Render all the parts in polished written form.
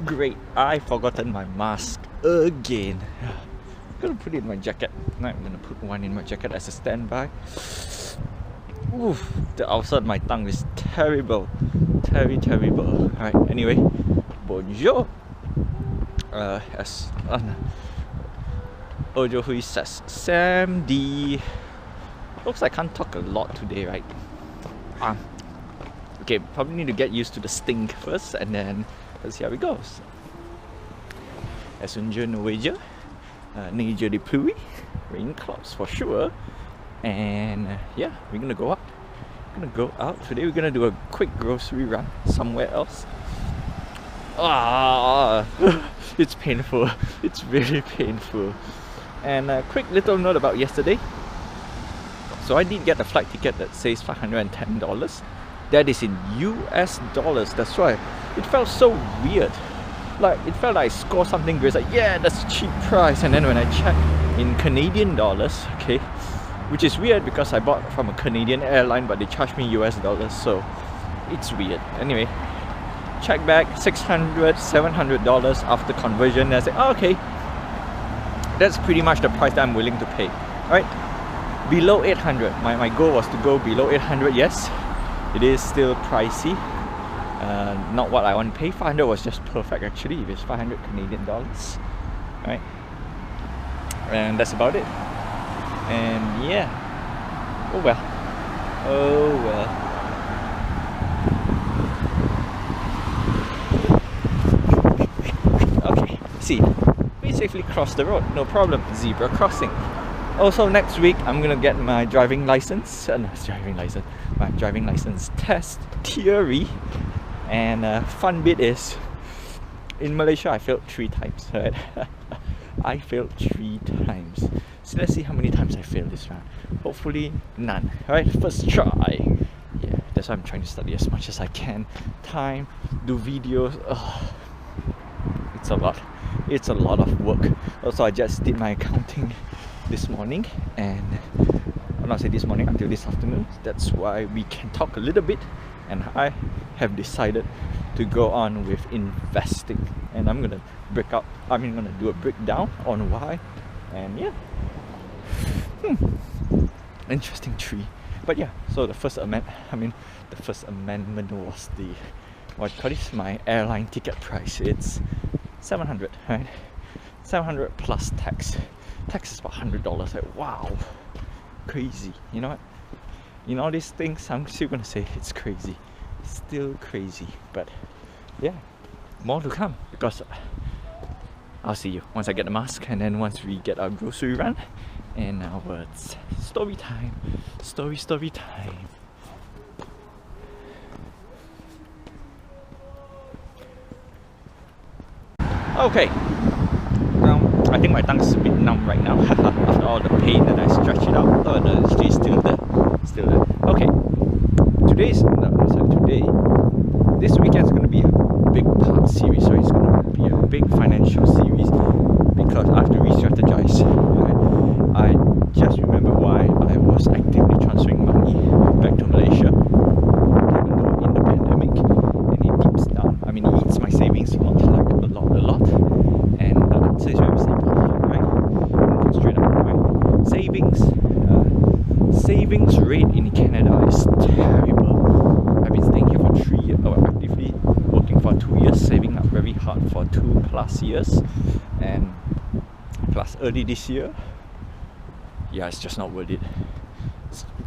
Great, I forgotten my mask again. I'm gonna put it in my jacket. Now I'm gonna put one in my jacket as a standby. Oof, the outside of my tongue is terrible. Terrible. Alright, anyway, bonjour. As Ojo Hui says, Sam D. Looks like I can't talk a lot today, right? Okay, probably need to get used to the stink first, and then let's see how it goes. As unja Norwegia, Niger de pluie, rain clouds for sure, and yeah, we're gonna go out. Today. We're gonna do a quick grocery run somewhere else. It's painful. It's very painful. And a quick little note about yesterday. So I did get a flight ticket that says $510. That is in US dollars. That's why it felt so weird. Like it felt like I scored something great. It's like, yeah, that's a cheap price. And then when I checked in Canadian dollars, okay, which is weird because I bought from a Canadian airline, but they charged me US dollars, so it's weird. Anyway, check back $600, $700 after conversion. And I said, oh, okay, that's pretty much the price that I'm willing to pay. Alright, below 800. My goal was to go below 800. Yes, it is still pricey. Not what I want to pay. 500 was just perfect actually, if it's 500 Canadian dollars. Right, and that's about it. And yeah, oh well. Okay, see, we safely crossed the road, no problem. Zebra crossing. Also next week I'm gonna get my driving license. My driving license test theory. And fun bit is, in Malaysia I failed 3 times, right? I failed 3 times. So let's see how many times I failed this round. Hopefully none. Alright, first try. Yeah, that's why I'm trying to study as much as I can. Time, do videos. It's a lot. It's a lot of work. Also, I just did my accounting this morning, and I'll not say this morning, until this afternoon. That's why we can talk a little bit. And I have decided to go on with investing, and I'm gonna gonna do a breakdown on why. And yeah, interesting tree. But yeah, so the first amendment was my airline ticket price. It's $700, right? $700 plus tax. Tax is about $100. Like, wow, crazy. You know what? In all these things, I'm still gonna say it's crazy. It's still crazy, but yeah, more to come, because I'll see you once I get the mask, and then once we get our grocery run and our story time. Story time. Okay, I think my tongue's a bit numb right now after all the pain that I stretched it out. Oh no, it's still there. Okay, this weekend is going to be a big part series, so it's going to be a big financial series, because I have to re-strategize. I just remember why I was actively transferring money back to Malaysia, even though in the pandemic, and it deeps down. I mean, it eats my savings a lot, and the answer is very simple, right? Straight up, right? Savings rate in Canada is terrible. I've been staying here for 3 years, or actively working for 2 years, saving up very hard for 2+ years, and plus early this year. Yeah, it's just not worth it.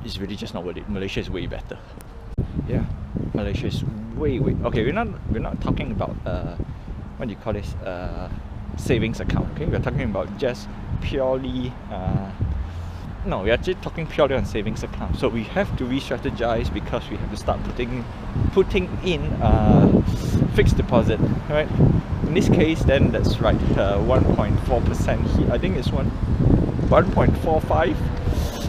It's really just not worth it. Malaysia is way better. Yeah, Malaysia is way. Okay, we're not talking about what do you call this? Savings account. Okay, we're talking about just purely. No, we're actually talking purely on savings account. So we have to re-strategize, because we have to start putting in fixed deposit, right? In this case, then that's right, 1.4%. I think it's 1.45.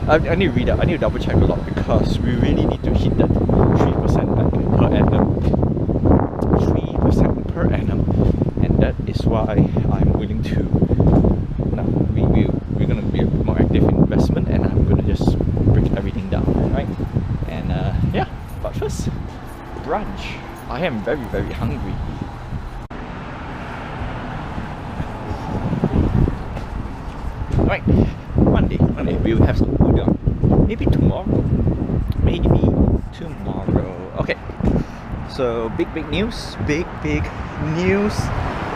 I need to read that. I need to double check a lot, because we really need to hit that 3% per annum. 3% per annum, and that is why I'm willing to. Now we're gonna be a bit more active in investment, and I'm gonna just break everything down, right? And yeah, but first, brunch. I am very hungry. Okay, so big news. Big news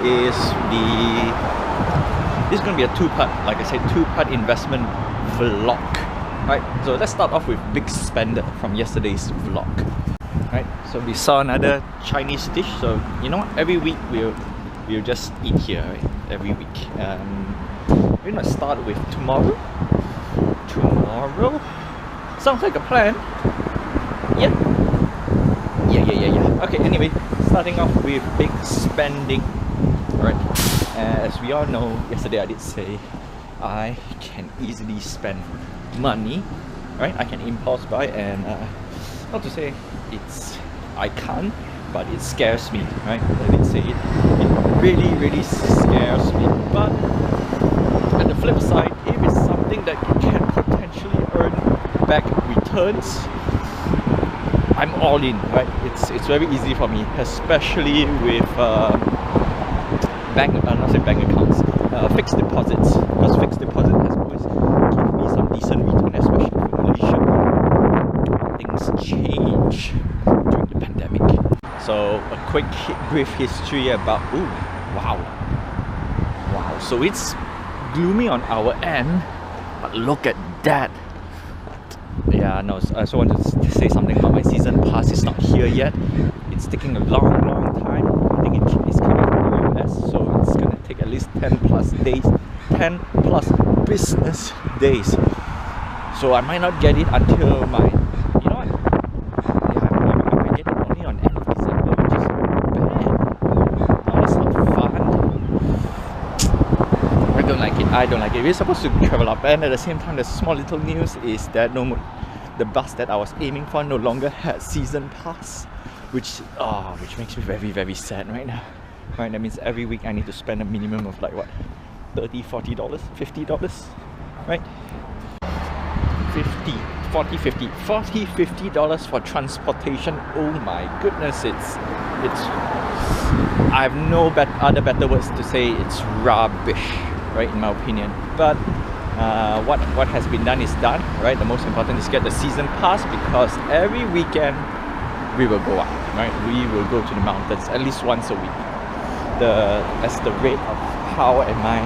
is this is going to be a two-part, like I said, two-part investment vlog. Right, so let's start off with big spender from yesterday's vlog. Right, so we saw another Chinese dish. So you know what? Every week we'll just eat here. Right? Every week. We're gonna start with tomorrow. Tomorrow sounds like a plan. Yeah. Okay. Anyway, starting off with big spending. Right. As we all know, yesterday I did say I can easily spend money. Right. I can impulse buy, and not to say I can't, but it scares me. Right. I did say it really scares me. But at the flip side, if it's something that can potentially earn back returns, I'm all in, right? It's very easy for me, especially with bank accounts, fixed deposits, because fixed deposit has always given me some decent return, especially for Malaysia. Things change during the pandemic. So a quick brief history about wow. So it's gloomy on our end, but look at that. Yeah, no, I also wanted to say something about my season pass. It's not here yet. It's taking a long time. I think it's coming from the US, so it's gonna take at least 10 plus days, 10 plus business days. So I might not get it until my, you know what? Yeah, I might get it only on end of December, which is bad. No, that's not fun. I don't like it. We're supposed to travel up, and at the same time, the small little news is that the bus that I was aiming for no longer had season pass, which makes me very sad right now. Right, that means every week I need to spend a minimum of like what, $30, $40, $50, right? $50 for transportation. Oh my goodness, it's I have no other better words to say. It's rubbish, right, in my opinion. But what has been done is done, right? The most important is get the season pass, because every weekend we will go out, right? We will go to the mountains at least once a week. That's the rate of how am I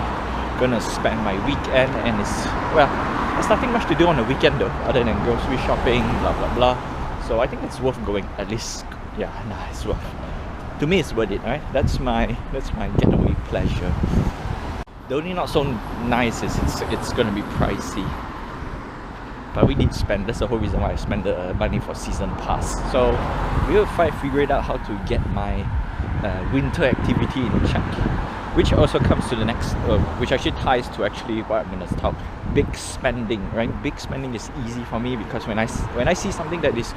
gonna spend my weekend, and there's nothing much to do on the weekend though, other than grocery shopping, blah. So I think it's worth going at least. It's worth. To me, it's worth it, right? That's my getaway pleasure. The only not so nice is it's gonna be pricey, but we did spend. That's the whole reason why I spend the money for season pass. So we'll figure it out how to get my winter activity in check, which also comes to the next, which actually ties to what I'm gonna talk. Big spending, right? Big spending is easy for me because when I see something that is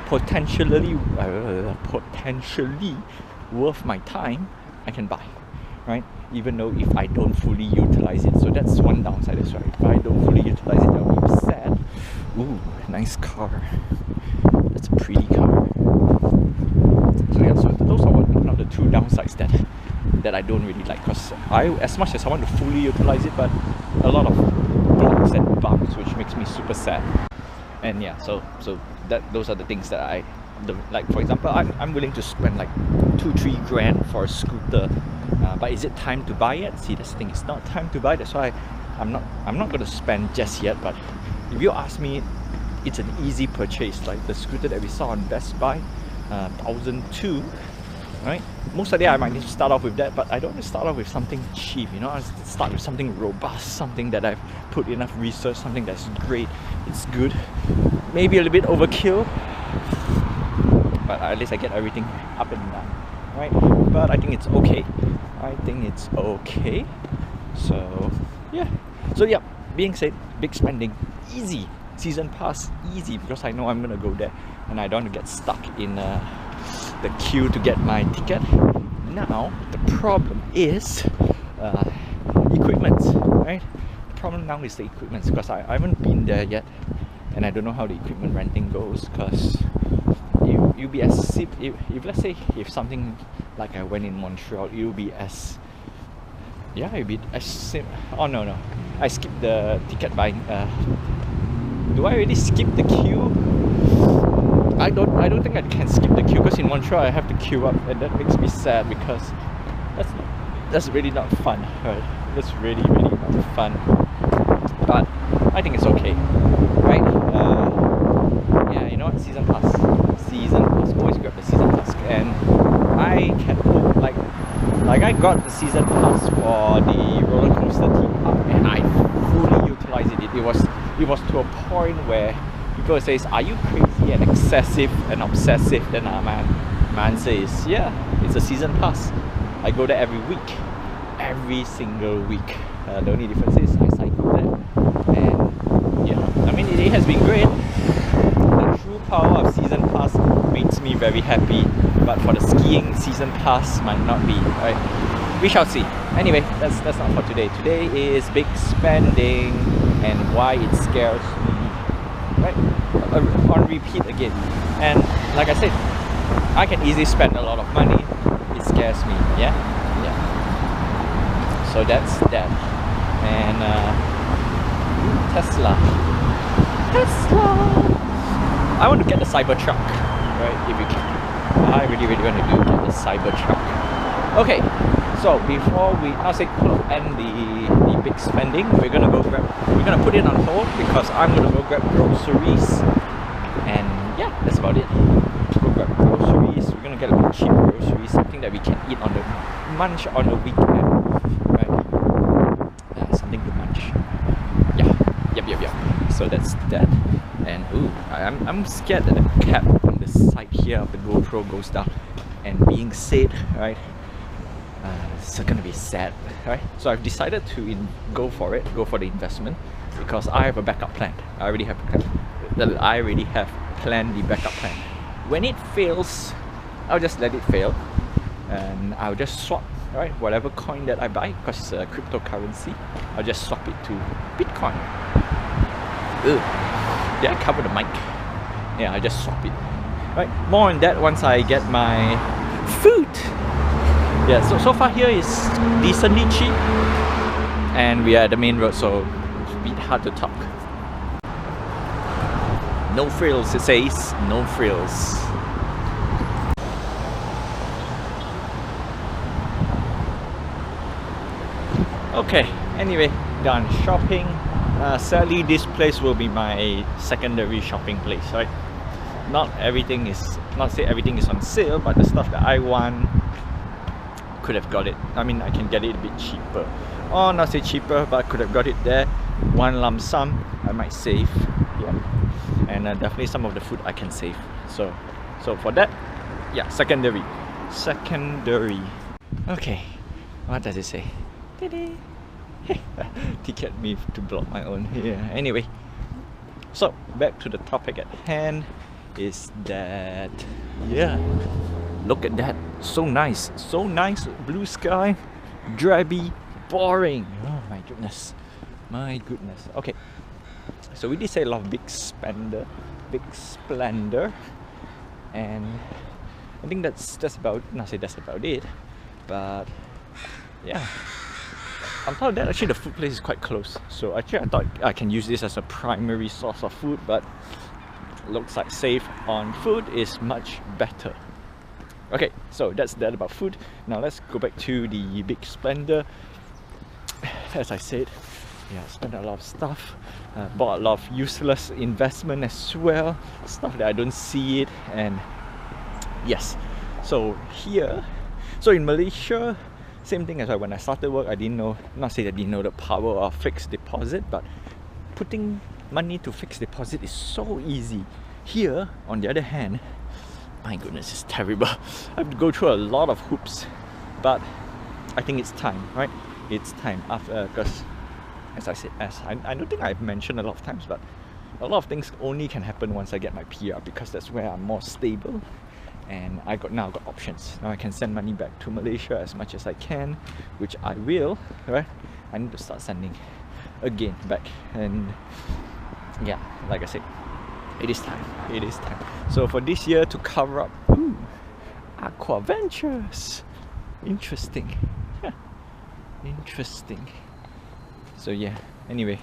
potentially worth my time, I can buy, right? Even though if I don't fully utilize it. So that's one downside as well. If I don't fully utilize it, I'll be sad. Ooh, nice car. That's a pretty car. So yeah, so those are one of the two downsides that I don't really like, because as much as I want to fully utilize it, but a lot of blocks and bumps, which makes me super sad. And yeah, so those are the things that like, for example, I'm willing to spend like 2-3 grand for a scooter, but is it time to buy yet? See, that's the thing, it's not time to buy. That's why I'm not going to spend just yet. But if you ask me, it's an easy purchase. Like the scooter that we saw on Best Buy, 1,002, right? Most of the day I might need to start off with that, but I don't want to start off with something cheap, you know. I start with something robust, something that I've put enough research, something that's great, it's good, maybe a little bit overkill, but at least I get everything up and down, right? But I think it's okay. So yeah, being said, big spending, easy. Season pass, easy, because I know I'm gonna go there and I don't want to get stuck in the queue to get my ticket. Now the problem is equipment, right? The problem now is the equipment, because I haven't been there yet, and I don't know how the equipment renting goes. Because you'll be as if let's say if something like I went in Montreal, it'll be as oh no, I skipped the ticket buying. Do I already skip the queue? I I don't think I can skip the queue, because in Montreal I have to queue up, and that makes me sad, because that's really not fun, right? That's really not fun. But I think it's okay, right? Yeah, you know what? Season pass. Always grab the season pass, and I can hope, like I got the season pass for the roller coaster theme park, and I fully utilized it. It was to a point where people say, "Are you crazy and excessive and obsessive?" Then my answer is, yeah, it's a season pass. I go there every single week. The only difference is I cycle there, and yeah, I mean it has been great. The true power of season pass makes me very happy, but for the skiing, season pass might not be, right? We shall see. Anyway, that's not for today. Today is big spending and why it scares me, right? On repeat again. And like I said, I can easily spend a lot of money. It scares me, yeah. So that's that. And Tesla. I want to get the Cybertruck, right? If you can. I really want to get the Cybertruck. Okay, so before we end the big spending, we're gonna put it on hold, because I'm gonna go grab groceries, and yeah, that's about it. Go grab groceries. We're gonna get a bit cheap groceries, something that we can eat on the munch on the weekend, right? Something to munch. Yeah. So that's that. And ooh, I'm scared that the cap on the side here of the GoPro goes down, and being said, right, it's gonna be sad, right? So I've decided to go for the investment, because I have a backup plan. I already have planned the backup plan. When it fails, I'll just let it fail, and I'll just swap, right, whatever coin that I buy, because it's a cryptocurrency. I'll just swap it to Bitcoin. Did I cover the mic? Yeah, I just swap it. Right, more on that once I get my food. Yeah, so far here is decently cheap, and we are at the main road, so it's a bit hard to talk. No frills, it says, no frills. Okay, anyway, done shopping. Sadly, this place will be my secondary shopping place, right? Not say everything is on sale, but the stuff that I want, could have got it. I mean, I can get it a bit cheaper, or not say cheaper, but could have got it there. One lump sum, I might save. Yeah, and definitely some of the food I can save. So for that, yeah, secondary. Okay, what does it say? Ticket me to block my own here. Anyway, so back to the topic at hand is that, yeah, look at that, so nice, blue sky, drabby, boring. Oh my goodness. Okay, so we did say a lot of big splendor, and I think that's about it, but yeah. On top of that, actually the food place is quite close, so actually I thought I can use this as a primary source of food, but looks like save on food is much better. Okay, so that's that about food. Now let's go back to the big splendor. As I said, yeah, I spent a lot of stuff, bought a lot of useless investment as well, stuff that I don't see it. And yes, so in Malaysia, same thing as when I started work, I didn't know, not say I didn't know the power of fixed deposit, but putting money to fixed deposit is so easy. Here, on the other hand, my goodness, it's terrible. I have to go through a lot of hoops, but I think it's time, right? It's time after, because as I said, I don't think I've mentioned a lot of times, but a lot of things only can happen once I get my PR, because that's where I'm more stable. And now got options. Now I can send money back to Malaysia as much as I can, which I will, right? I need to start sending again back, and yeah, like I said, it is time. So for this year, to cover up, Aqua Ventures, interesting. So yeah, anyway,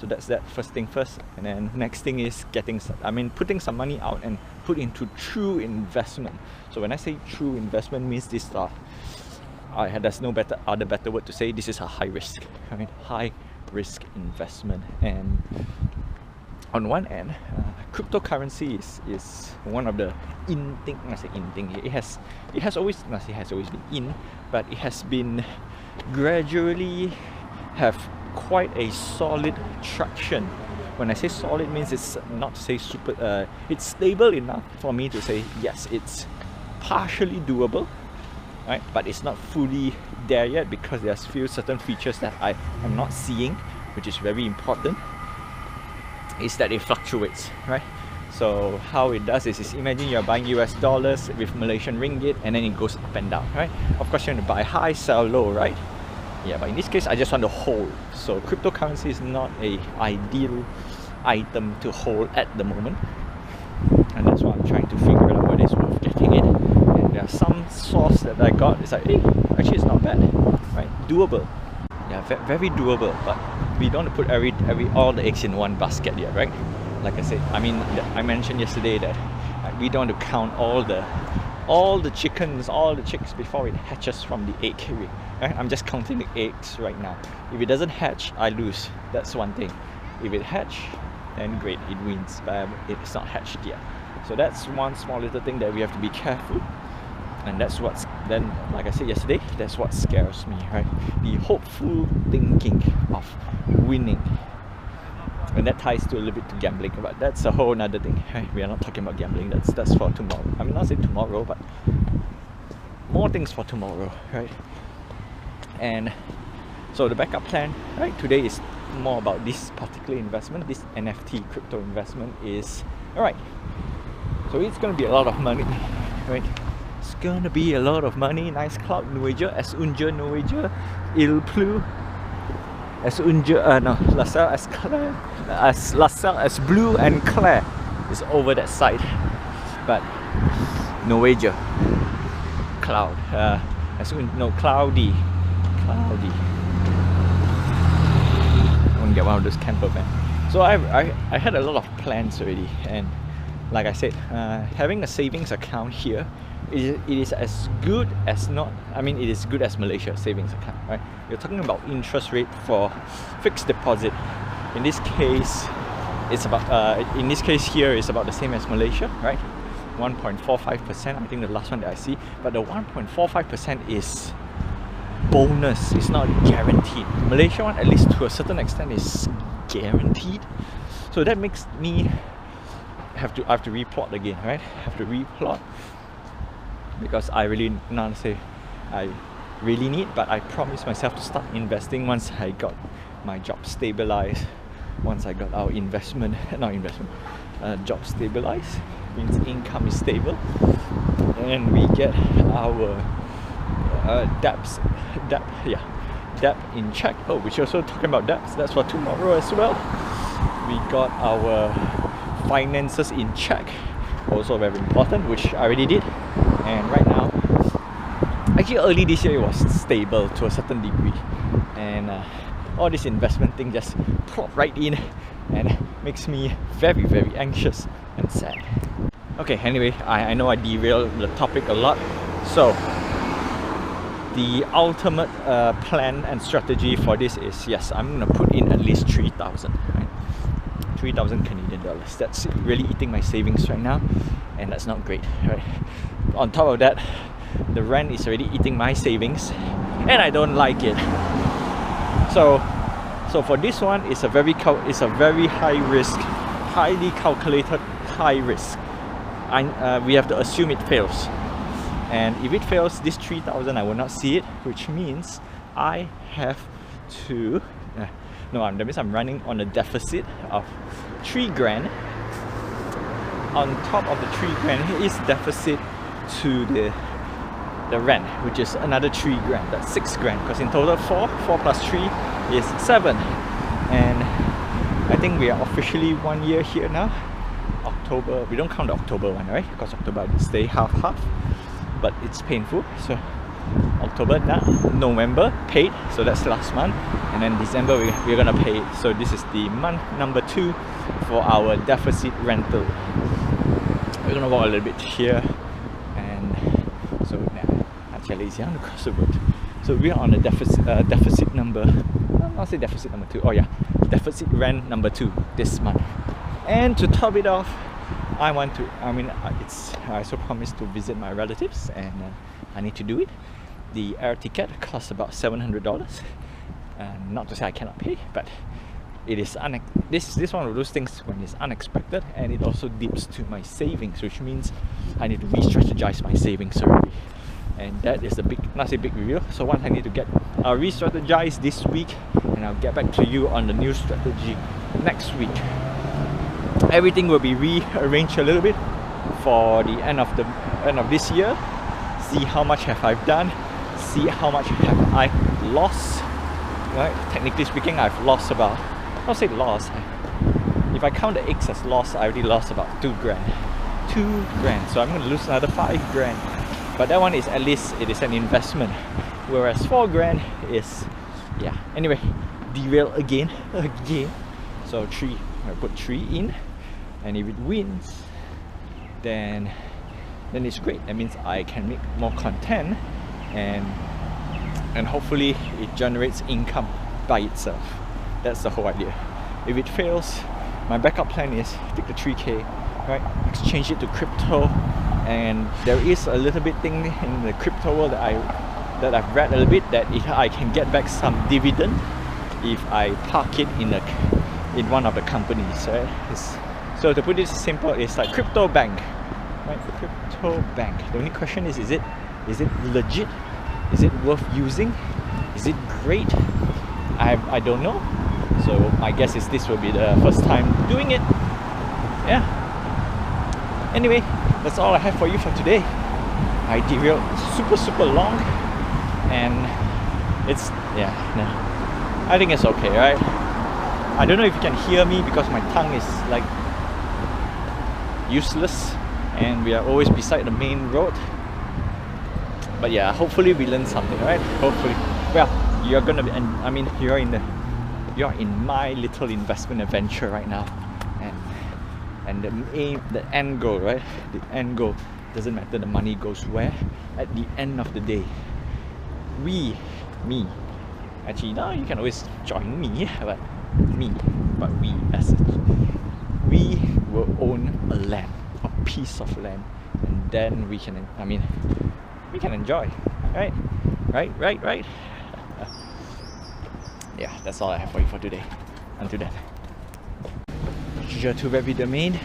So that's that, first thing first. And then next thing is putting some money out and put into true investment. So when I say true investment, means this there's no other better word to say. This is a high risk, high risk investment. And on one end, cryptocurrency is one of the in thing. I say in thing. It has always been in, but it has been gradually have quite a solid traction. When I say solid, means it's not to say super. It's stable enough for me to say yes, it's partially doable, right? But it's not fully there yet because there's certain features that I am not seeing, which is very important. Is that it fluctuates, right? So how it does is imagine you're buying US dollars with Malaysian ringgit, and then it goes up and down, right? Of course, you want to buy high, sell low, right? Yeah, but in this case, I just want to hold. So cryptocurrency is not an ideal item to hold at the moment, and that's why I'm trying to figure out whether it's worth getting it. And there are some source that I got. It's like, hey, actually, it's not bad, right? Doable. Yeah, very doable. But we don't want to put all the eggs in one basket yet, right? Like I said, I mentioned yesterday that we don't want to count all the chickens, all the chicks before it hatches from the egg. Right? I'm just counting the eggs right now. If it doesn't hatch, I lose. That's one thing. If it hatch, then great, it wins. But it's not hatched yet. So that's one small little thing that we have to be careful. And that's what's then, like I said yesterday, that's what scares me, right? The hopeful thinking of winning. And that ties to a little bit to gambling, but that's a whole other thing, right? We are not talking about gambling. That's for tomorrow. I mean, not say tomorrow, but more things for tomorrow, right? And so the backup plan, right? Today is more about this particular investment. This NFT crypto investment is alright. So it's gonna be a lot of money, right? It's gonna be a lot of money. Nice cloud, Nueja, as unja Nueja, il pleut. As unja, no, Lascelles as Claire, as Lascelles as blue and Claire is over that side. But Nueja, cloud, cloudy. I want to get one of those camper vans. So I had a lot of plans already, and like I said, having a savings account here, it is as good as it is good as Malaysia savings account, right? You're talking about interest rate for fixed deposit. In this case, it's about here is about the same as Malaysia, right? 1.45%. I think the last one that I see, but the 1.45% is bonus. It's not guaranteed. Malaysia one, at least to a certain extent, is guaranteed. So that makes me I have to replot again, right? Have to replot because I really not say I really need, but I promised myself to start investing once I got my job stabilized. Once I got our job stabilized, means income is stable, and we get our debt in check. Oh, we're also talking about debts. That's for tomorrow as well. We got our finances in check, also very important, which I already did. And right now, actually early this year it was stable to a certain degree, and all this investment thing just plop right in and makes me very, very anxious and sad. Okay, anyway, I know I derailed the topic a lot. So the ultimate plan and strategy for this is, yes, I'm gonna put in at least 3,000, right? 3,000 Canadian dollars. That's really eating my savings right now, and that's not great, right? On top of that, the rent is already eating my savings, and I don't like it. So for this one, it's a very high risk, highly calculated high risk. We have to assume it fails, and if it fails, this 3,000 I will not see it, which means I have to. That means I'm running on a deficit of 3 grand. On top of the 3 grand is deficit to the rent, which is another 3 grand. That's 6 grand, because in total 4 plus 3 is 7. And I think we are officially 1 year here now. October, we don't count the October one, right? Because October I did stay half, but it's painful. So November paid, so that's last month, and then December we're gonna pay it. So this is the month number 2 for our deficit rental. We're gonna walk a little bit here, and so now actually it's on the cross the road. So we're on the deficit number, I'll say deficit number 2. Oh yeah, deficit rent number 2 this month. And to top it off, I also promised to visit my relatives, and I need to do it. The air ticket costs about $700. Not to say I cannot pay, but it is this one of those things when it's unexpected, and it also dips to my savings, which means I need to re-strategize my savings already. And that is not a big review. So once I need to I'll re-strategize this week, and I'll get back to you on the new strategy next week. Everything will be rearranged a little bit for the end of this year. See how much have I done, see how much have I lost. Right? Technically speaking, I've lost about, I'll say lost. If I count the eggs as lost, I already lost about $2 grand. So I'm going to lose another $5 grand. But that one is, at least it is an investment. Whereas $4 grand is, yeah. Anyway, derail again. So I put 3 in, and if it wins, then it's great. That means I can make more content, and hopefully it generates income by itself. That's the whole idea. If it fails, my backup plan is take the 3K, right? Exchange it to crypto, and there is a little bit thing in the crypto world that I've read a little bit, that if I can get back some dividend if I park it in one of the companies, right? So to put it simple, it's like crypto bank, right? Crypto bank. The only question is it legit? Is it worth using? Is it great? I don't know. So my guess is this will be the first time doing it. Yeah. Anyway, that's all I have for you for today. I derailed super long, and I think it's okay, right? I don't know if you can hear me because my tongue is like useless, and we are always beside the main road. But yeah, hopefully we learn something, right? Hopefully. Well, you're gonna be, you're in my little investment adventure right now, and the end goal, right? The end goal doesn't matter the money goes where. At the end of the day, me. Actually, now you can always join me, but we will own a piece of land, and then we can enjoy, right? Yeah, that's all I have for you for today. Until then, je te revis demain.